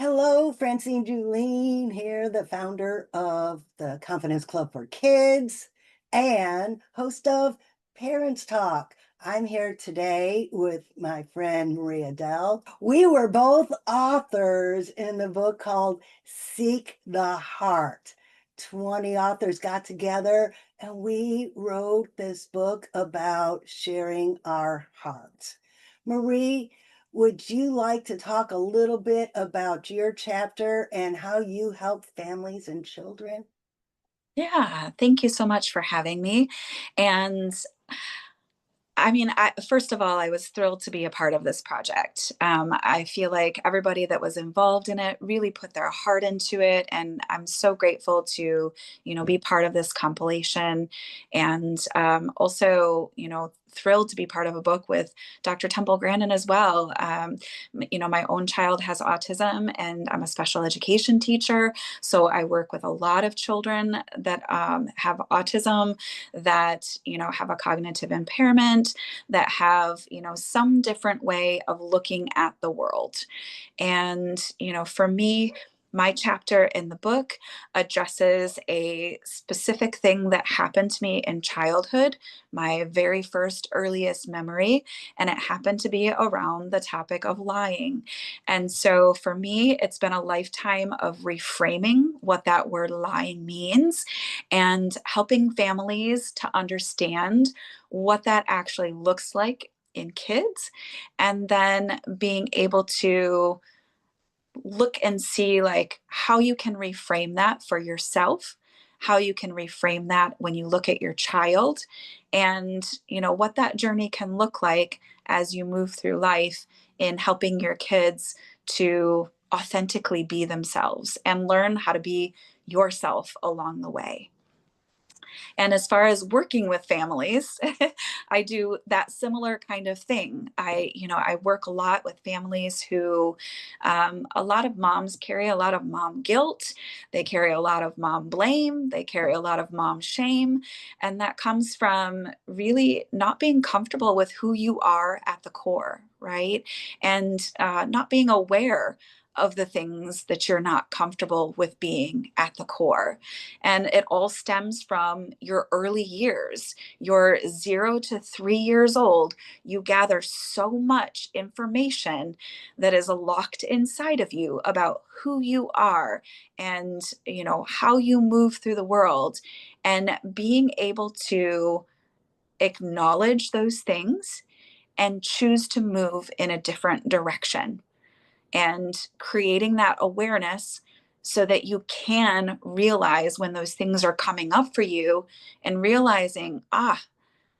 Hello, Francine Julene here, the founder of the Confidence Club for Kids and host of Parents Talk. I'm here today with my friend Maria Adell. We were both authors in the book called Seek the Heart. 20 authors got together and we wrote this book about sharing our hearts. Marie, would you like to talk a little bit about your chapter and how you help families and children? Yeah, thank you so much for having me. And first of all, I was thrilled to be a part of this project. I feel like everybody that was involved in it really put their heart into it, and I'm so grateful to, be part of this compilation, and also, thrilled to be part of a book with Dr. Temple Grandin as well. My own child has autism, and I'm a special education teacher, so I work with a lot of children that have autism, that have a cognitive impairment, that have some different way of looking at the world. And for me, my chapter in the book addresses a specific thing that happened to me in childhood, my very first earliest memory, and it happened to be around the topic of lying. And so for me, it's been a lifetime of reframing what that word lying means and helping families to understand what that actually looks like in kids, and then being able to look and see like how you can reframe that for yourself, how you can reframe that when you look at your child, and what that journey can look like as you move through life in helping your kids to authentically be themselves and learn how to be yourself along the way. And as far as working with families, I do that similar kind of thing. I work a lot with families who, a lot of moms carry a lot of mom guilt. They carry a lot of mom blame. They carry a lot of mom shame. And that comes from really not being comfortable with who you are at the core, right? And not being aware of the things that you're not comfortable with being at the core. And it all stems from your early years. You're 0 to 3 years old. You gather so much information that is locked inside of you about who you are and, how you move through the world. And being able to acknowledge those things and choose to move in a different direction, and creating that awareness so that you can realize when those things are coming up for you, and realizing,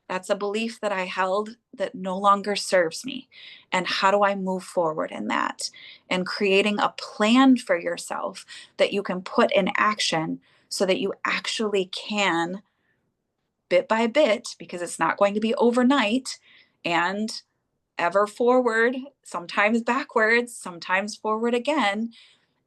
that's a belief that I held that no longer serves me. And how do I move forward in that? And creating a plan for yourself that you can put in action so that you actually can, bit by bit, because it's not going to be overnight, and ever forward, sometimes backwards, sometimes forward again,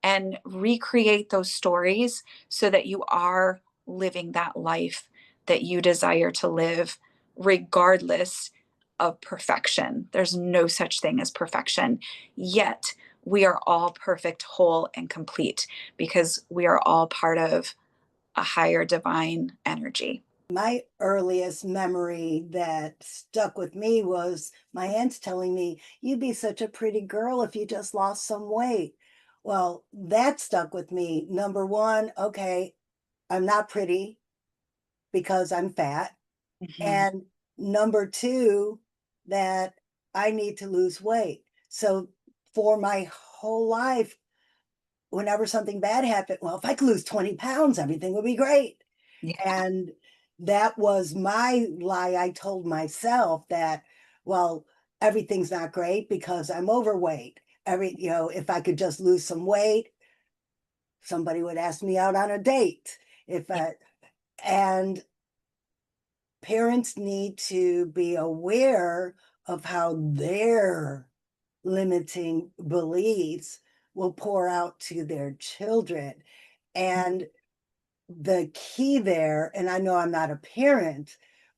and recreate those stories so that you are living that life that you desire to live, regardless of perfection. There's no such thing as perfection. Yet, we are all perfect, whole, and complete because we are all part of a higher divine energy. My earliest memory that stuck with me was my aunts telling me, "You'd be such a pretty girl if you just lost some weight." Well, that stuck with me. Number one, okay, I'm not pretty because I'm fat. Mhm. And number two, that I need to lose weight. So for my whole life, whenever something bad happened, well, if I could lose 20 pounds, everything would be great. Yeah. And that was my lie I told myself that, well, everything's not great because I'm overweight. If I could just lose some weight, somebody would ask me out on a date. If Yeah. I, and parents need to be aware of how their limiting beliefs will pour out to their children. And the key there, and I know I'm not a parent,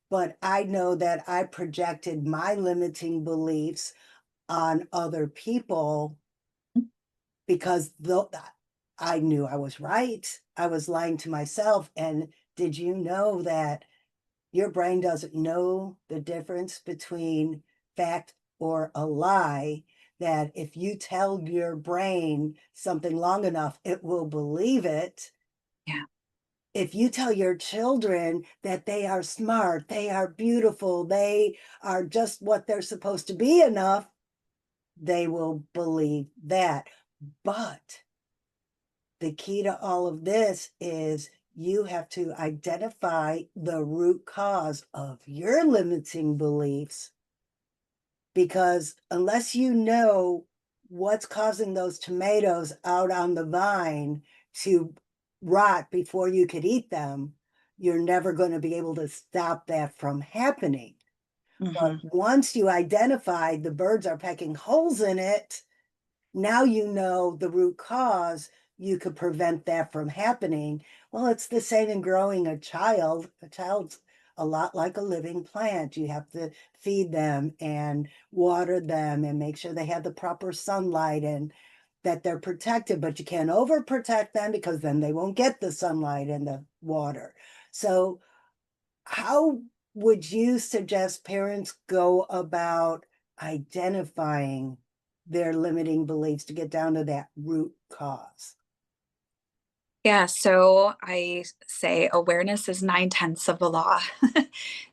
but I know that I projected my limiting beliefs on other people because I knew I was right. I was lying to myself. And did you know that your brain doesn't know the difference between fact or a lie? That if you tell your brain something long enough, it will believe it. Yeah. If you tell your children that they are smart, they are beautiful, they are just what they're supposed to be enough, they will believe that. But the key to all of this is you have to identify the root cause of your limiting beliefs, because unless you know what's causing those tomatoes out on the vine to rot before you could eat them, you're never going to be able to stop that from happening. But Hmm. once you identify the birds are pecking holes in it, now you know the root cause, you could prevent that from happening. Well, it's the same in growing a child. A child's a lot like a living plant. You have to feed them and water them and make sure they have the proper sunlight and that they're protected, but you can't overprotect them because then they won't get the sunlight and the water. So how would you suggest parents go about identifying their limiting beliefs to get down to that root cause? Yeah, so I say awareness is 9/10 of the law.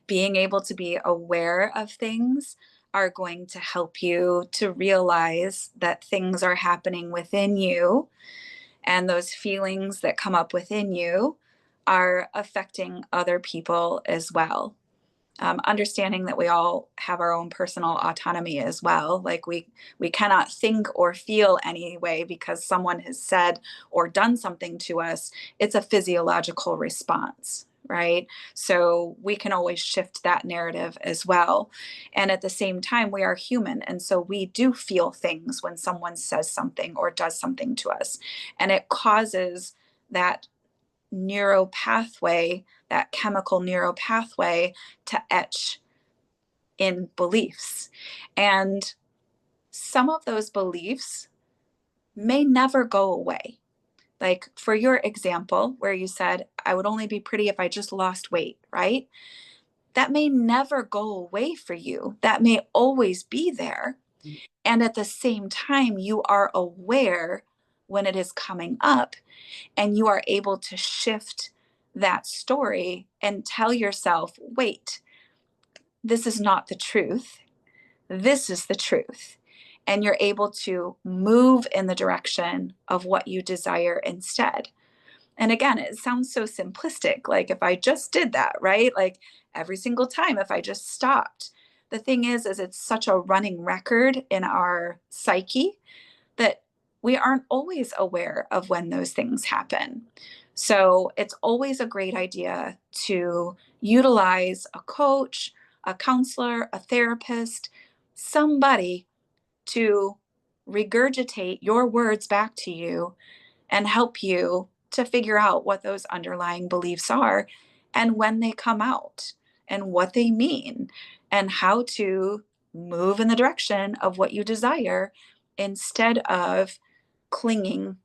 Being able to be aware of things are going to help you to realize that things are happening within you, and those feelings that come up within you are affecting other people as well. Understanding that we all have our own personal autonomy as well. Like we cannot think or feel any way because someone has said or done something to us. It's a physiological response, right? So we can always shift that narrative as well. And at the same time, we are human, and so we do feel things when someone says something or does something to us, and it causes that neuropathway, that chemical neuropathway, to etch in beliefs. And some of those beliefs may never go away. Like for your example, where you said, I would only be pretty if I just lost weight, right? That may never go away for you. That may always be there. And at the same time, you are aware when it is coming up, and you are able to shift that story and tell yourself, wait, this is not the truth. This is the truth. And you're able to move in the direction of what you desire instead. And again, it sounds so simplistic. Like if I just did that, right? Like every single time, if I just stopped. The thing is it's such a running record in our psyche that we aren't always aware of when those things happen. So it's always a great idea to utilize a coach, a counselor, a therapist, somebody to regurgitate your words back to you and help you to figure out what those underlying beliefs are and when they come out and what they mean and how to move in the direction of what you desire instead of clinging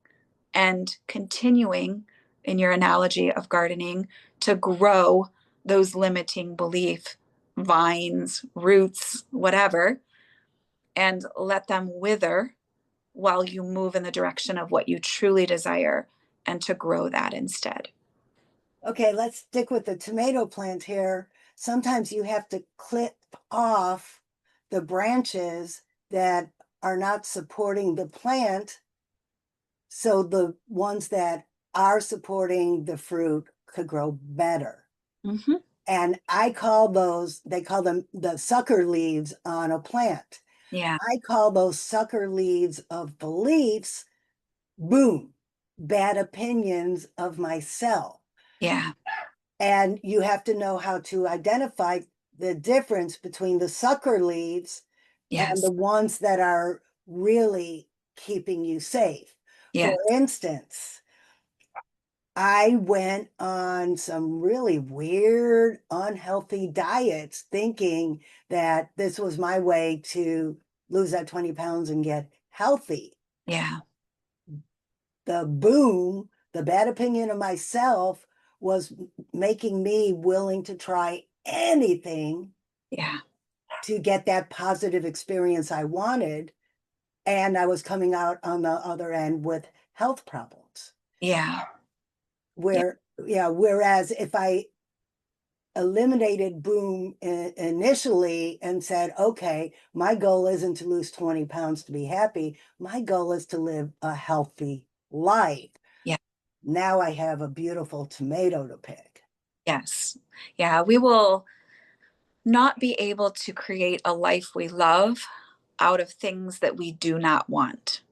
and continuing, in your analogy of gardening, to grow those limiting belief vines, roots, whatever, and let them wither while you move in the direction of what you truly desire and to grow that instead. Okay, let's stick with the tomato plant here. Sometimes you have to clip off the branches that are not supporting the plant so the ones that are supporting the fruit could grow better. Mm-hmm. And I call those, they call them the sucker leaves on a plant. Yeah, I call those sucker leaves of beliefs, boom, bad opinions of myself. yeah, And you have to know how to identify the difference between the sucker leaves and the yes, ones that are really keeping you safe. For yes, instance, I went on some really weird, unhealthy diets thinking that this was my way to lose that 20 pounds and get healthy. yeah, the boom, the bad opinion of myself was making me willing to try anything Yeah. to get that positive experience I wanted. And I was coming out on the other end with health problems. Yeah. Yeah. Where, yeah, whereas if I eliminated boom initially and said, okay, my goal isn't to lose 20 pounds to be happy. My goal is to live a healthy life. Yeah. Now I have a beautiful tomato to pick. Yes. Yeah. We will not be able to create a life we love out of things that we do not want.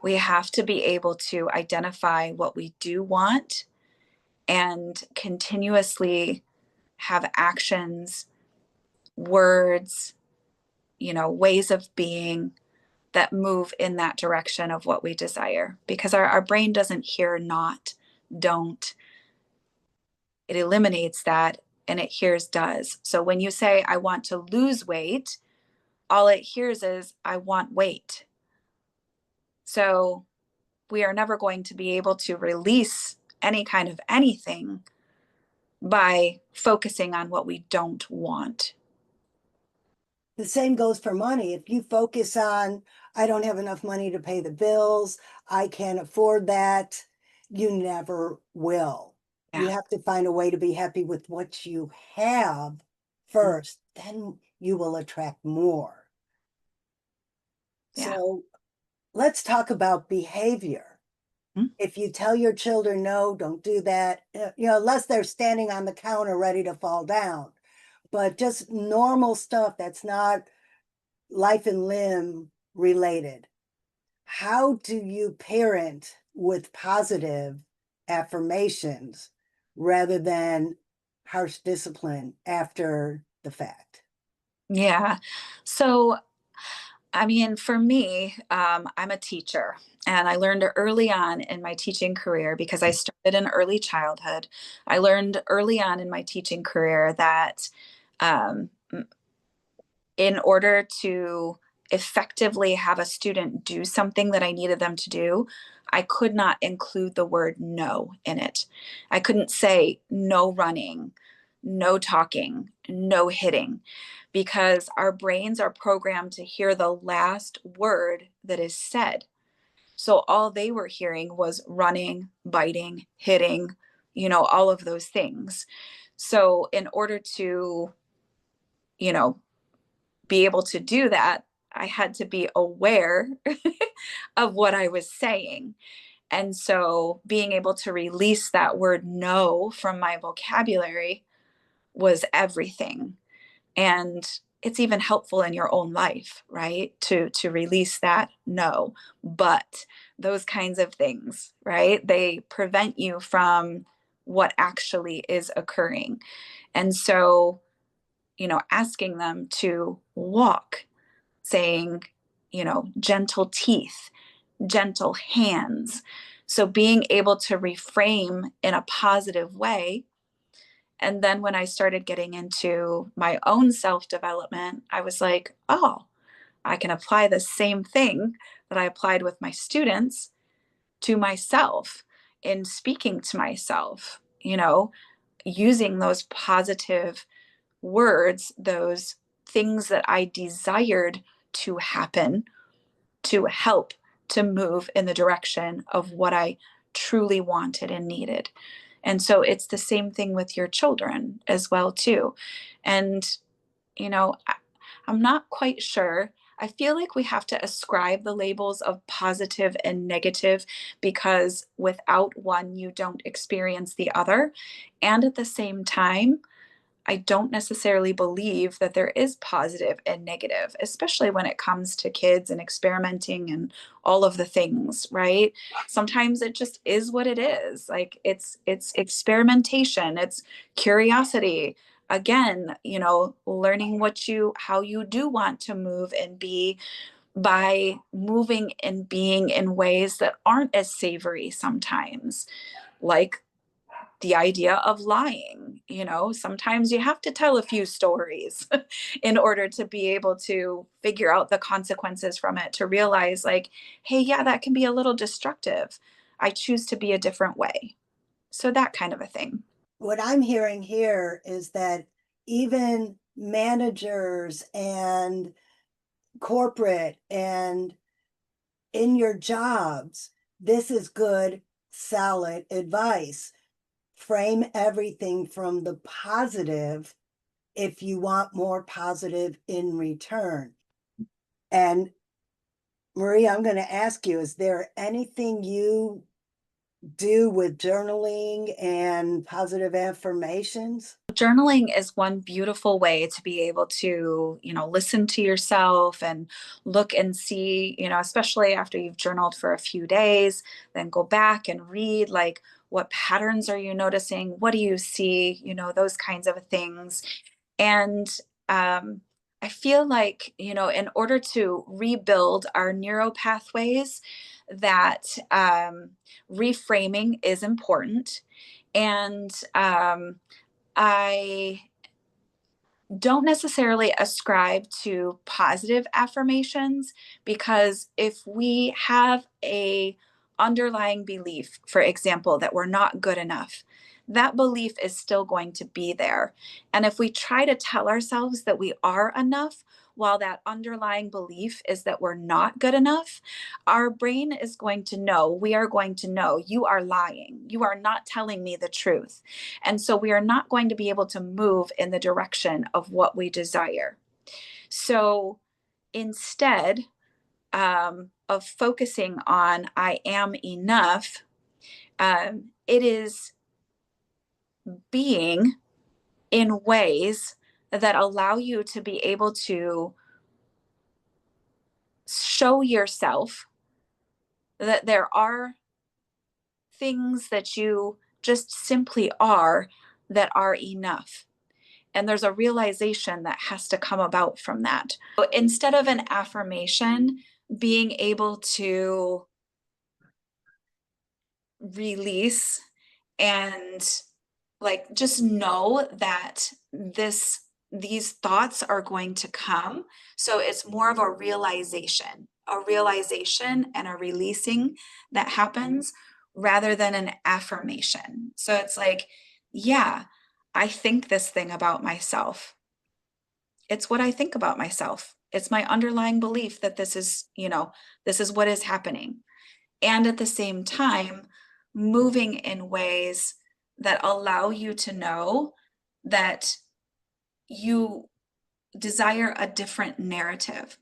We have to be able to identify what we do want and continuously have actions, words, ways of being that move in that direction of what we desire. Because our brain doesn't hear not, don't, it eliminates that and it hears does. So when you say, I want to lose weight, all it hears is, I want weight. So we are never going to be able to release any kind of anything by focusing on what we don't want. The same goes for money. If you focus on, I don't have enough money to pay the bills, I can't afford that, you never will. You Yeah. have to find a way to be happy with what you have first, then you will attract more. Yeah. So let's talk about behavior. Mm-hmm. If you tell your children, no, don't do that, unless they're standing on the counter ready to fall down, but just normal stuff that's not life and limb related. How do you parent with positive affirmations rather than harsh discipline after the fact? Yeah. So, I mean, for me, I'm a teacher, and I learned early on in my teaching career because I started in early childhood. I learned early on in my teaching career that um, in order to effectively have a student do something that I needed them to do, I could not include the word no in it. I couldn't say no running, no talking, no hitting, because our brains are programmed to hear the last word that is said. So all they were hearing was running, biting, hitting, all of those things. So in order to, you know, be able to do that, I had to be aware of what I was saying. And so being able to release that word no from my vocabulary was everything. And it's even helpful in your own life, right? To release that no, but those kinds of things, right? They prevent you from what actually is occurring. And so, asking them to walk, saying, gentle teeth, gentle hands. So being able to reframe in a positive way. And then when I started getting into my own self development, I was like, oh, I can apply the same thing that I applied with my students to myself in speaking to myself, using those positive words, those things that I desired to happen to help to move in the direction of what I truly wanted and needed. And so it's the same thing with your children as well too. And I'm not quite sure. I feel like we have to ascribe the labels of positive and negative because without one, you don't experience the other. And at the same time, I don't necessarily believe that there is positive and negative, especially when it comes to kids and experimenting and all of the things, right? Sometimes it just is what it is. Like it's experimentation, it's curiosity. Again, learning how you do want to move and be by moving and being in ways that aren't as savory sometimes, like the idea of lying. Sometimes you have to tell a few stories in order to be able to figure out the consequences from it, to realize, like, hey, yeah, that can be a little destructive. I choose to be a different way. So that kind of a thing. What I'm hearing here is that even managers and corporate and in your jobs, this is good, solid advice. Frame everything from the positive if you want more positive in return. And Marie, I'm going to ask you, is there anything you do with journaling and positive affirmations? Journaling is one beautiful way to be able to, listen to yourself and look and see, especially after you've journaled for a few days, then go back and read, like, what patterns are you noticing? What do you see? Those kinds of things. And um, I feel like, in order to rebuild our neural pathways, that reframing is important. And I don't necessarily ascribe to positive affirmations, because if we have a underlying belief, for example, that we're not good enough, that belief is still going to be there. And if we try to tell ourselves that we are enough while that underlying belief is that we're not good enough, our brain is going to know, we are going to know, you are lying, you are not telling me the truth. And so we are not going to be able to move in the direction of what we desire. So instead of focusing on I am enough, it is being in ways that allow you to be able to show yourself that there are things that you just simply are that are enough. And there's a realization that has to come about from that. So instead of an affirmation, being able to release and, like, just know that these thoughts are going to come. So it's more of a realization and a releasing that happens rather than an affirmation. So it's like, yeah, I think this thing about myself. It's what I think about myself. It's my underlying belief that this is what is happening. And at the same time, moving in ways that allow you to know that you desire a different narrative.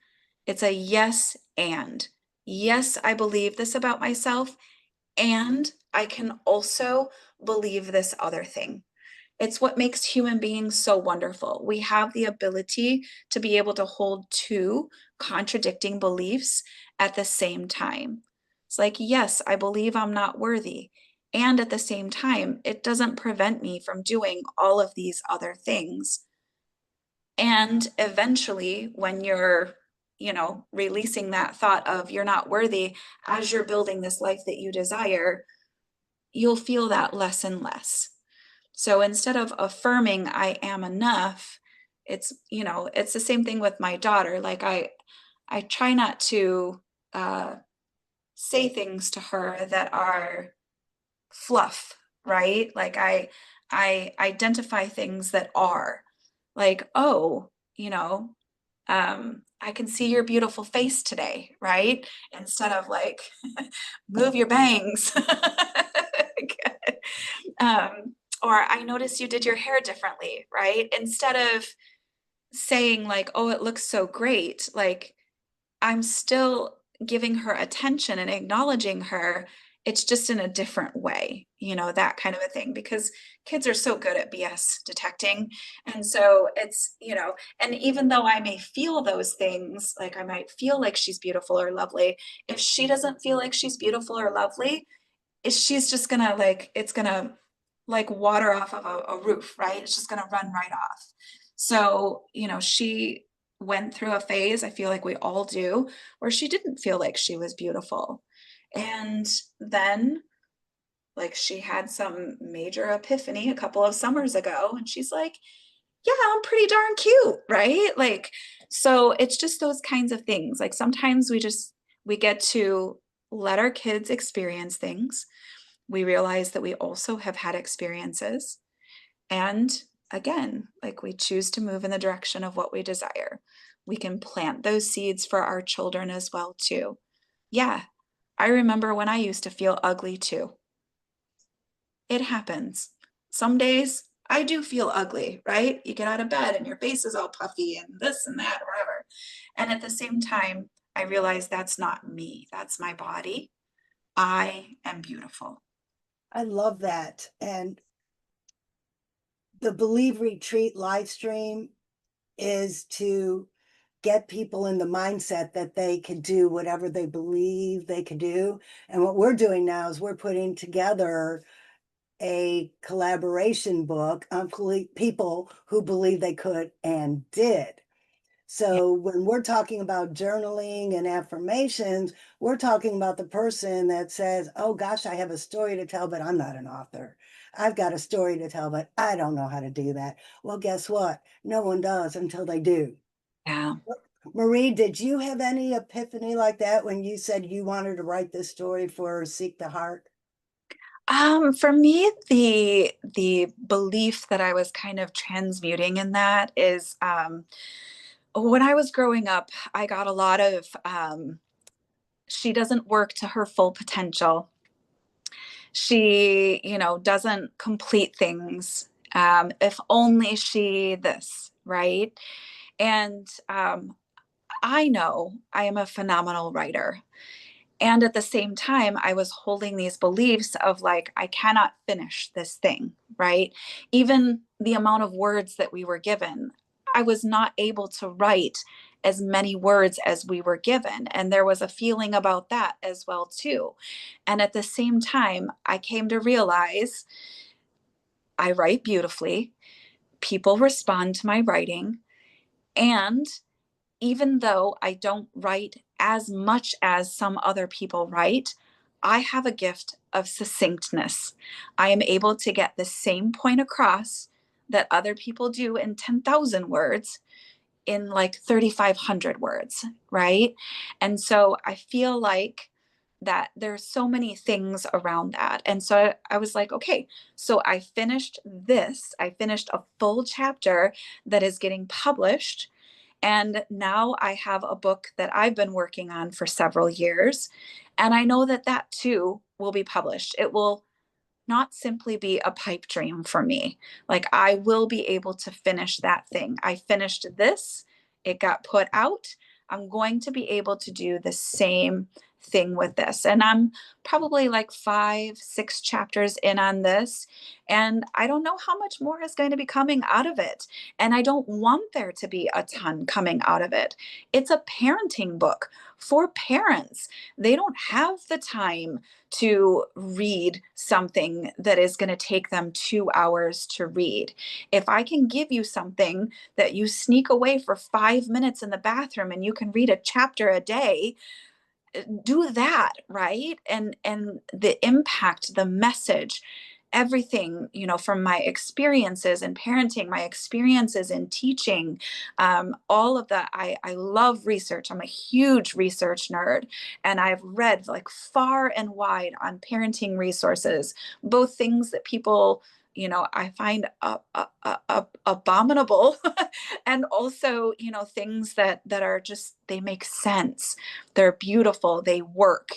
It's a yes, and yes, I believe this about myself, and I can also believe this other thing. It's what makes human beings so wonderful. We have the ability to be able to hold two contradicting beliefs at the same time. It's like, yes, I believe I'm not worthy. And at the same time, it doesn't prevent me from doing all of these other things. And eventually, when you're, releasing that thought of you're not worthy, as you're building this life that you desire, you'll feel that less and less. So instead of affirming I am enough, it's the same thing with my daughter. Like, I try not to say things to her that are fluff, right? Like, I identify things that are, like, oh, I can see your beautiful face today, right? Instead of like, move your bangs. Or I noticed you did your hair differently, right? Instead of saying like, oh, it looks so great, like, I'm still giving her attention and acknowledging her. It's just in a different way, that kind of a thing, because kids are so good at BS detecting. And so it's, and even though I may feel those things, like I might feel like she's beautiful or lovely, if she doesn't feel like she's beautiful or lovely, she's just gonna, like, it's gonna like water off of a roof, right? It's just gonna run right off. So, she went through a phase, I feel like we all do, where she didn't feel like she was beautiful. And then Like she had some major epiphany a couple of summers ago, and she's like, yeah, I'm pretty darn cute, right? Like, so it's just those kinds of things. Like sometimes we get to let our kids experience things. We realize that we also have had experiences. And again, like we choose to move in the direction of what we desire. We can plant those seeds for our children as well, too. Yeah, I remember when I used to feel ugly too. It happens. Some days I do feel ugly, right? You get out of bed and your face is all puffy and this and that, or whatever. And at the same time, I realize that's not me, that's my body. I am beautiful. I love that. And the Believe Retreat live stream is to get people in the mindset that they can do whatever they believe they can do. And what we're doing now is we're putting together a collaboration book on people who believe they could and did. Yeah. So when we're talking about journaling and affirmations, we're talking about the person that says, oh gosh, I have a story to tell, but I'm not an author. I've got a story to tell, but I don't know how to do that. Well, guess what? No one does until they do. Yeah. Marie, did you have any epiphany like that when you said you wanted to write this story for Seek the Heart? For me, the belief that I was kind of transmuting in that is when I was growing up, I got a lot of she doesn't work to her full potential. She, doesn't complete things. If only she this, right? And I know I am a phenomenal writer. And at the same time, I was holding these beliefs of like, I cannot finish this thing, right? Even the amount of words that we were given, I was not able to write as many words as we were given. And there was a feeling about that as well, too. And at the same time, I came to realize I write beautifully. People respond to my writing. And even though I don't write as much as some other people write, I have a gift of succinctness. I am able to get the same point across that other people do in 10,000 words in like 3,500 words, right? And so I feel like that there's so many things around that. And so I was like, okay, so I finished this. I finished a full chapter that is getting published, and now I have a book that I've been working on for several years. And I know that that too will be published. It will not simply be a pipe dream for me. Like I will be able to finish that thing. I finished this, it got put out. I'm going to be able to do the same thing with this. And I'm probably like 5, 6 chapters in on this. And I don't know how much more is going to be coming out of it. And I don't want there to be a ton coming out of it. It's a parenting book for parents. They don't have the time to read something that is going to take them 2 hours to read. If I can give you something that you sneak away for 5 minutes in the bathroom and you can read a chapter a day, do that, right? And the impact, the message, everything, from my experiences in parenting, my experiences in teaching, all of that. I love research. I'm a huge research nerd, and I've read like far and wide on parenting resources, both things that people, I find abominable, and also, things that are just, they make sense, they're beautiful, they work,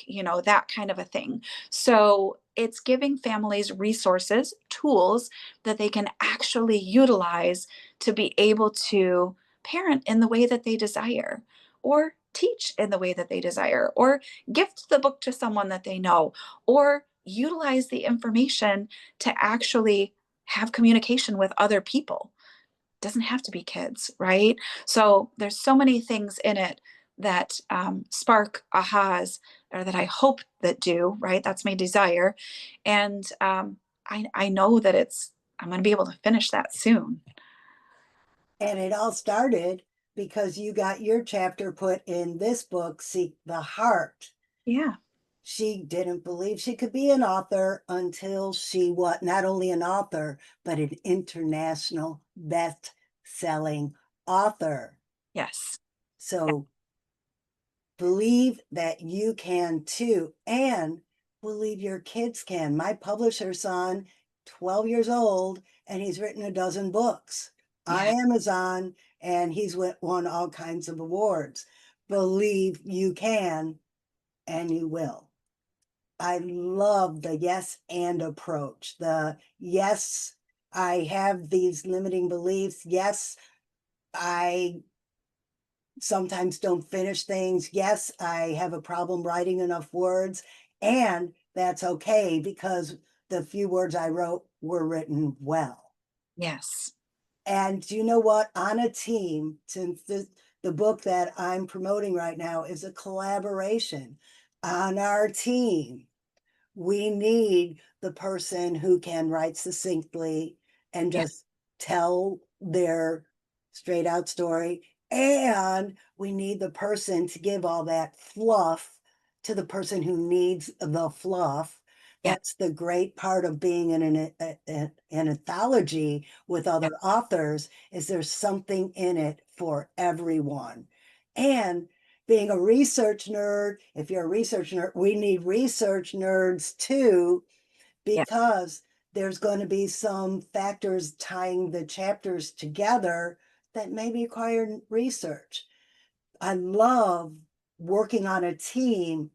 that kind of a thing. So it's giving families resources, tools that they can actually utilize to be able to parent in the way that they desire, or teach in the way that they desire, or gift the book to someone that they know, or utilize the information to actually have communication with other people. Doesn't have to be kids, right? So there's so many things in it that spark ahas, or that I hope that do, right? That's my desire. And I know that I'm going to be able to finish that soon. And it all started because you got your chapter put in this book, Seek the Heart. Yeah. she didn't believe she could be an author until she was not only an author, but an international best-selling author. Yes. So believe that you can too, and believe your kids can. My publisher son, 12 years old, and he's written a dozen books on Yeah. Amazon, and he's won all kinds of awards. Believe you can, and you will. I love the yes and approach. The yes, I have these limiting beliefs. Yes, I sometimes don't finish things. Yes, I have a problem writing enough words, and that's okay because the few words I wrote were written well. Yes. And you know what? On a team, since the book that I'm promoting right now is a collaboration on our team, we need the person who can write succinctly and Yeah. just tell their straight out story. And we need the person to give all that fluff to the person who needs the fluff. Yeah. That's the great part of being in an anthology with Yeah. other authors is there's something in it for everyone. And being a research nerd, if you're a research nerd, we need research nerds too, Yeah. because there's going to be some factors tying the chapters together that may require research. I love working on a team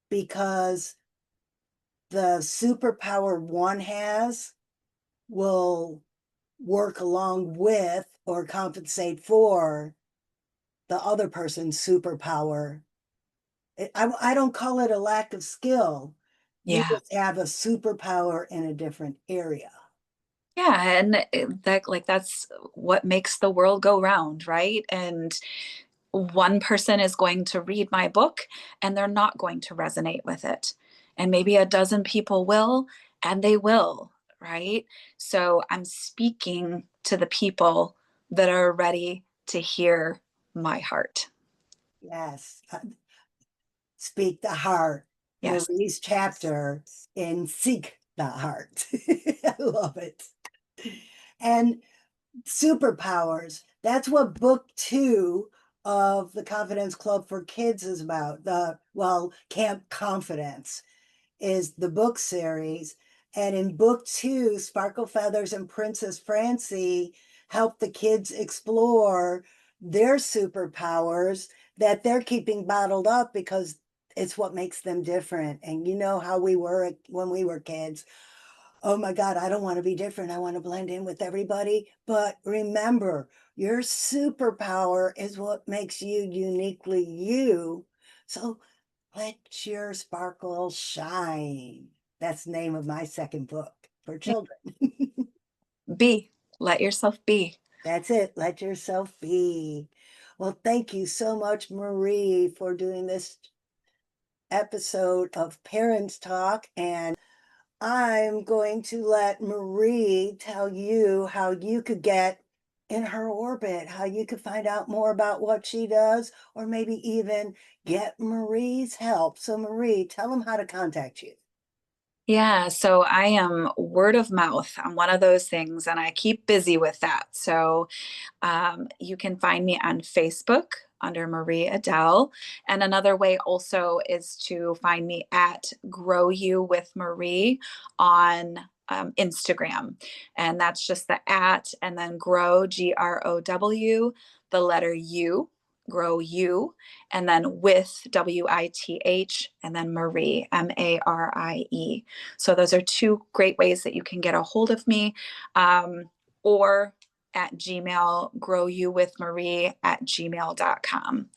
because the superpower one has will work along with or compensate for the other person's superpower. I don't call it a lack of skill. You Yeah. just have a superpower in a different area. Yeah, and that like that's what makes the world go round, right? And one person is going to read my book and they're not going to resonate with it. And maybe a dozen people will, and they will, right? So I'm speaking to the people that are ready to hear my heart. Yes. Speak the heart. Yes. Marie's chapter in Seek the Heart. I love it. And superpowers. That's what book two of the Confidence Club for Kids is about. Camp Confidence is the book series. And in book two, Sparkle Feathers and Princess Francie help the kids explore their superpowers that they're keeping bottled up because it's what makes them different. And you know how we were when we were kids. Oh my God, I don't want to be different. I want to blend in with everybody. But remember, your superpower is what makes you uniquely you. So let your sparkle shine. That's the name of my second book for children. Be, let yourself be. That's it. Let yourself be. Well, thank you so much, Marie, for doing this episode of Parents Talk. And I'm going to let Marie tell you how you could get in her orbit, how you could find out more about what she does, or maybe even get Marie's help. So, Marie, tell them how to contact you. Yeah, so I am word of mouth. I'm one of those things, and I keep busy with that. So you can find me on Facebook under Marie Adell. And another way also is to find me at Grow You with Marie on Instagram. And that's just the at and then grow, GROW, the letter U, grow you, and then with WITH, and then Marie, MARIE. So those are two great ways that you can get a hold of me. Or at Gmail, growyouwithmarie at gmail.com.